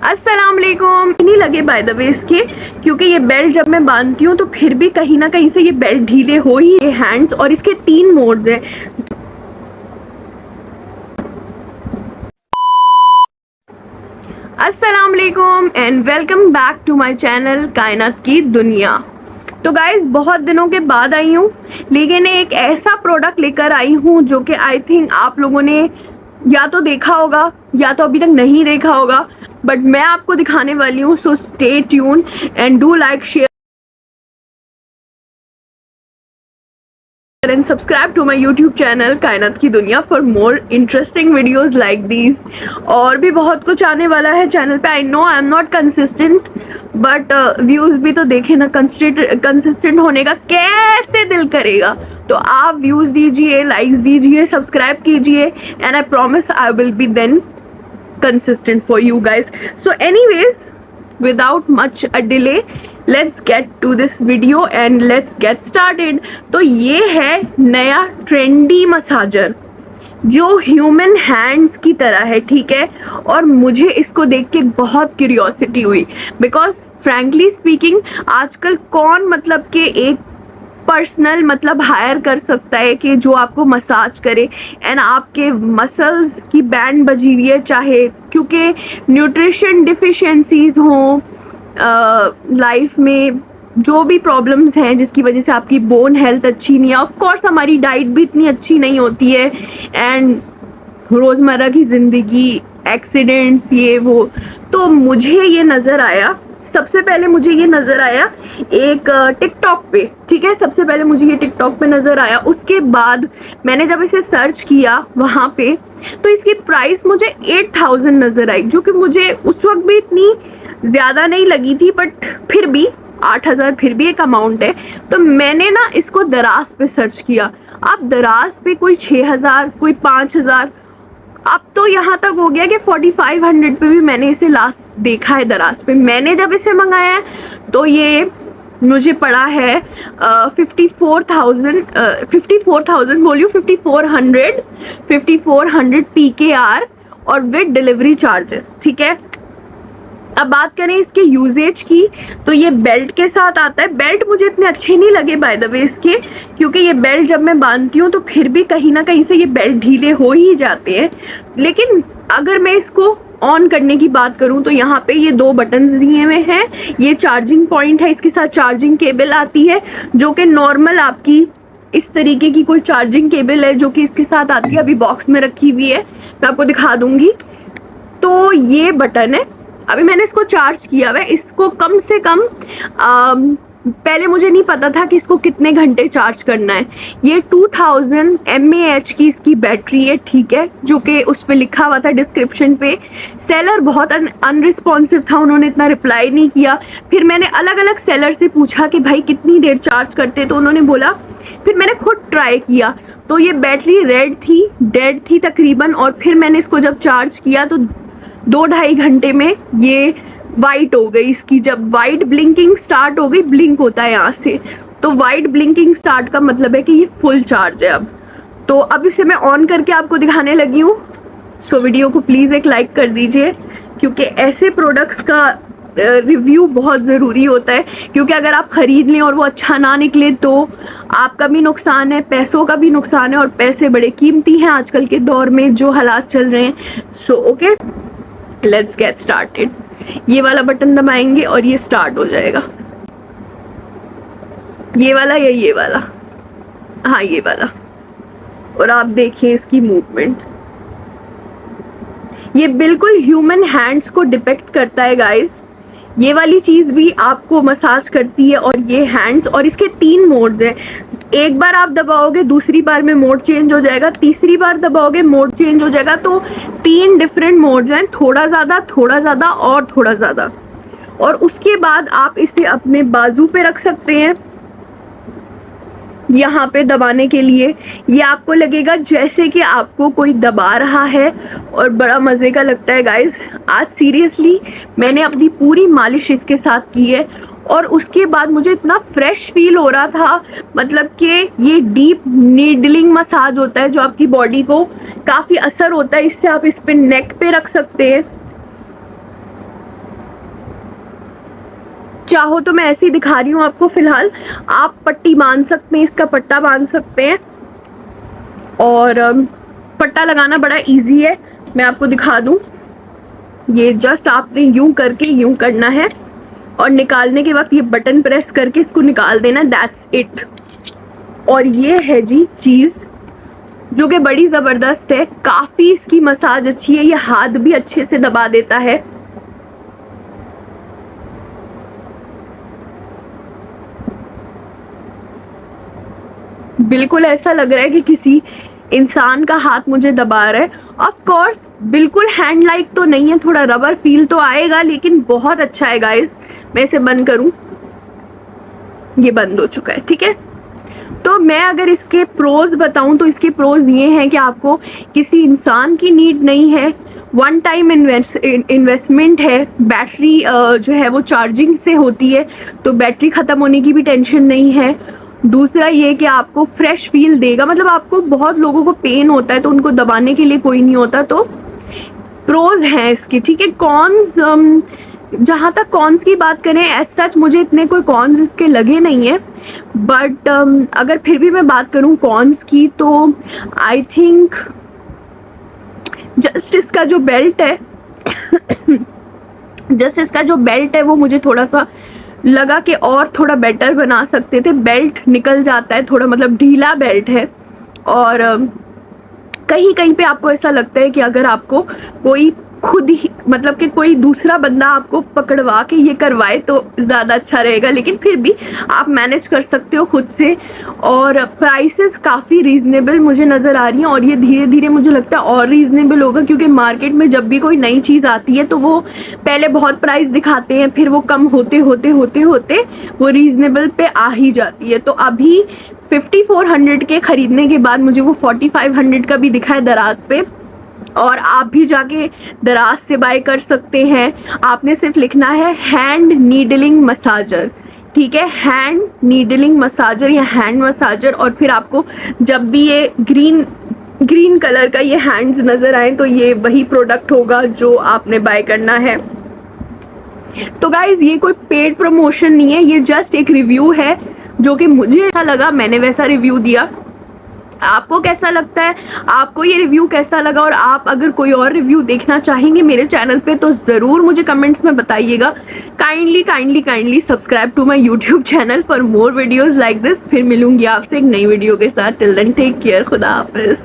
अस्सलाम वालेकुम। नहीं लगे बाय द वे इसके, क्योंकि ये बेल्ट जब मैं बांधती हूँ तो फिर भी कहीं ना कहीं से ये बेल्ट ढीले हो ही ये हैंड्स, और इसके 3 मोड्स हैं। अस्सलाम वालेकुम and welcome back to my channel Kainat की दुनिया। तो गाइज बहुत दिनों के बाद आई हूँ, लेकिन एक ऐसा प्रोडक्ट लेकर आई हूँ जो कि आई थिंक आप लोगों ने या तो देखा होगा या तो अभी तक नहीं देखा होगा, बट मैं आपको दिखाने वाली हूँ। So stay tune and do like, share and subscribe to my YouTube channel कायनात की दुनिया for more interesting videos like these। और भी बहुत कुछ आने वाला है चैनल पे। I know I am not consistent, but views भी तो देखे ना। कंसिस्टेंट होने का कैसे दिल करेगा, तो आप व्यूज दीजिए, लाइक्स दीजिए, सब्सक्राइब कीजिए, and I promise I will be then consistent for you guys। So anyways, without much a delay, let's get to this video and let's get started। तो ये है नया ट्रेंडी मसाजर जो human hands की तरह है, ठीक है। और मुझे इसको देख के बहुत क्यूरियोसिटी हुई, बिकॉज फ्रैंकली स्पीकिंग आजकल कौन मतलब के एक पर्सनल मतलब हायर कर सकता है कि जो आपको मसाज करे एंड आपके मसल्स की बैंड बजी हुई है, चाहे क्योंकि न्यूट्रिशन डिफिशिएंसीज हों लाइफ में, जो भी प्रॉब्लम्स हैं जिसकी वजह से आपकी बोन हेल्थ अच्छी नहीं है। ऑफ कोर्स हमारी डाइट भी इतनी अच्छी नहीं होती है, एंड रोज़मर्रा की ज़िंदगी, एक्सीडेंट्स, ये वो। तो मुझे ये नज़र आया, सबसे पहले मुझे ये नज़र आया एक टिकटॉक पे, ठीक है। सबसे पहले मुझे ये टिकटॉक पे नज़र आया, उसके बाद मैंने जब इसे सर्च किया वहाँ पे, तो इसकी प्राइस मुझे 8000 नज़र आई, जो कि मुझे उस वक्त भी इतनी ज़्यादा नहीं लगी थी, बट फिर भी 8000 फिर भी एक अमाउंट है। तो मैंने ना इसको दराज पे सर्च किया। अब दराज पे कोई 6000, कोई 5000, अब तो यहाँ तक हो गया कि 4500 पे भी मैंने इसे लास्ट देखा है दराज पे। मैंने जब इसे मंगाया है तो ये मुझे पड़ा है 54,000 बोलियो 5400 PKR और विद डिलीवरी चार्जेस, ठीक है। अब बात करें इसके यूजेज की, तो ये बेल्ट के साथ आता है। बेल्ट मुझे इतने अच्छे नहीं लगे बाय द वे इसके, क्योंकि ये बेल्ट जब मैं बांधती हूँ तो फिर भी कहीं ना कहीं से ये बेल्ट ढीले हो ही जाते हैं। लेकिन अगर मैं इसको ऑन करने की बात करूं तो यहाँ पे ये 2 बटन दिए हुए हैं। ये चार्जिंग पॉइंट है, इसके साथ चार्जिंग केबल आती है, जो कि नॉर्मल आपकी इस तरीके की कोई चार्जिंग केबल है जो कि इसके साथ आती है। अभी बॉक्स में रखी हुई है, मैं आपको दिखा दूंगी। तो ये बटन है। अभी मैंने इसको चार्ज किया हुआ है। इसको कम से कम पहले मुझे नहीं पता था कि इसको कितने घंटे चार्ज करना है। ये 2000 mAh की इसकी बैटरी है, ठीक है, जो कि उस पर लिखा हुआ था डिस्क्रिप्शन पे। सेलर बहुत अनरिस्पॉन्सिव था, उन्होंने इतना रिप्लाई नहीं किया। फिर मैंने अलग अलग सेलर से पूछा कि भाई कितनी देर चार्ज करते, तो उन्होंने बोला। फिर मैंने खुद ट्राई किया, तो ये बैटरी डेड थी तकरीबन। और फिर मैंने इसको जब चार्ज किया तो 2-2.5 घंटे में ये वाइट हो गई। इसकी जब वाइट ब्लिंकिंग स्टार्ट हो गई, ब्लिंक होता है यहाँ से, तो वाइट ब्लिंकिंग स्टार्ट का मतलब है कि ये फुल चार्ज है अब। तो अब इसे मैं ऑन करके आपको दिखाने लगी हूँ। सो वीडियो को प्लीज़ एक लाइक कर दीजिए, क्योंकि ऐसे प्रोडक्ट्स का रिव्यू बहुत ज़रूरी होता है, क्योंकि अगर आप ख़रीद लें और वो अच्छा ना निकले तो आपका भी नुकसान है, पैसों का भी नुकसान है, और पैसे बड़े कीमती हैं आजकल के दौर में जो हालात चल रहे हैं। So okay, let's get started. ये वाला बटन दबाएंगे और ये स्टार्ट हो जाएगा। ये वाला या ये वाला? हाँ, ये वाला। और आप देखिए इसकी मूवमेंट, ये बिल्कुल ह्यूमन हैंड्स को डिपिक्ट करता है गाइस। ये वाली चीज भी आपको मसाज करती है, और ये हैंड्स, और इसके 3 मोड्स हैं। एक बार आप दबाओगे, दूसरी बार में मोड चेंज हो जाएगा, तीसरी बार दबाओगे मोड चेंज हो जाएगा। तो 3 डिफरेंट मोड्स हैं, थोड़ा ज़्यादा, थोड़ा ज़्यादा और थोड़ा ज़्यादा। और उसके बाद आप इसे अपने बाजू पे रख सकते हैं, यहाँ पे दबाने के लिए। ये आपको लगेगा जैसे कि आपको कोई दबा रहा है, और बड़ा मज़े का लगता है गाइस। आज सीरियसली मैंने अपनी पूरी मालिश इसके साथ की है, और उसके बाद मुझे इतना फ्रेश फील हो रहा था। मतलब कि ये डीप नीडलिंग मसाज होता है जो आपकी बॉडी को काफ़ी असर होता है। इससे आप इस पे नेक पे रख सकते हैं, चाहो तो मैं ऐसे ही दिखा रही हूँ आपको फिलहाल, आप पट्टी बांध सकते हैं, इसका पट्टा बांध सकते हैं। और पट्टा लगाना बड़ा इजी है, मैं आपको दिखा दूं। ये जस्ट आपने यूं करके यूं करना है और निकालने के वक्त ये बटन प्रेस करके इसको निकाल देना, दैट्स इट। और ये है जी चीज जो कि बड़ी जबरदस्त है, काफी इसकी मसाज अच्छी है, ये हाथ भी अच्छे से दबा देता है। बिल्कुल ऐसा लग रहा है कि किसी इंसान का हाथ मुझे दबा रहा है। ऑफ कोर्स बिल्कुल हैंड लाइक तो नहीं है, थोड़ा रबर फील तो आएगा, लेकिन बहुत अच्छा है गाइस। मैं इसे बंद करूं, ये बंद हो चुका है, ठीक है। तो मैं अगर इसके प्रोज बताऊं तो इसके प्रोज ये हैं कि आपको किसी इंसान की नीड नहीं है, वन टाइम इन्वेस्टमेंट है, बैटरी जो है वो चार्जिंग से होती है तो बैटरी ख़त्म होने की भी टेंशन नहीं है। दूसरा ये कि आपको फ्रेश फील देगा, मतलब आपको बहुत लोगों को पेन होता है तो उनको दबाने के लिए कोई नहीं होता, तो प्रोज हैं इसके, ठीक है। कॉन्स, जहाँ तक कॉन्स की बात करें एज सच मुझे इतने कोई कॉन्स इसके लगे नहीं है, बट अगर फिर भी मैं बात करूँ कॉन्स की तो आई थिंक जस्ट इसका जो बेल्ट है जस्ट इसका जो बेल्ट है वो मुझे थोड़ा सा लगा कि और थोड़ा बेटर बना सकते थे। बेल्ट निकल जाता है थोड़ा, मतलब ढीला बेल्ट है। और कहीं कहीं पे आपको ऐसा लगता है कि अगर आपको कोई खुद ही, मतलब कि कोई दूसरा बंदा आपको पकड़वा के ये करवाए तो ज़्यादा अच्छा रहेगा, लेकिन फिर भी आप मैनेज कर सकते हो खुद से। और प्राइसेस काफ़ी रीज़नेबल मुझे नज़र आ रही हैं, और ये धीरे धीरे मुझे लगता है और रीज़नेबल होगा, क्योंकि मार्केट में जब भी कोई नई चीज़ आती है तो वो पहले बहुत प्राइस दिखाते हैं, फिर वो कम होते होते होते होते वो रीज़नेबल पे आ ही जाती है। तो अभी 5400 के ख़रीदने के बाद मुझे वो 4500 का भी दिखा है दराज पे, और आप भी जाके दराज से बाय कर सकते हैं। आपने सिर्फ लिखना है हैंड नीडलिंग मसाजर, ठीक है, हैंड नीडलिंग मसाजर या हैंड मसाजर। और फिर आपको जब भी ये ग्रीन कलर का ये हैंड्स नज़र आए तो ये वही प्रोडक्ट होगा जो आपने बाय करना है। तो गाइज ये कोई पेड प्रमोशन नहीं है, ये जस्ट एक रिव्यू है जो कि मुझे ऐसा लगा, मैंने वैसा रिव्यू दिया। आपको कैसा लगता है, आपको ये रिव्यू कैसा लगा, और आप अगर कोई और रिव्यू देखना चाहेंगे मेरे चैनल पे तो ज़रूर मुझे कमेंट्स में बताइएगा। Kindly subscribe to my YouTube channel for more videos like this. फिर मिलूंगी आपसे एक नई वीडियो के साथ। टिल देन टेक केयर, खुदा हाफिज़।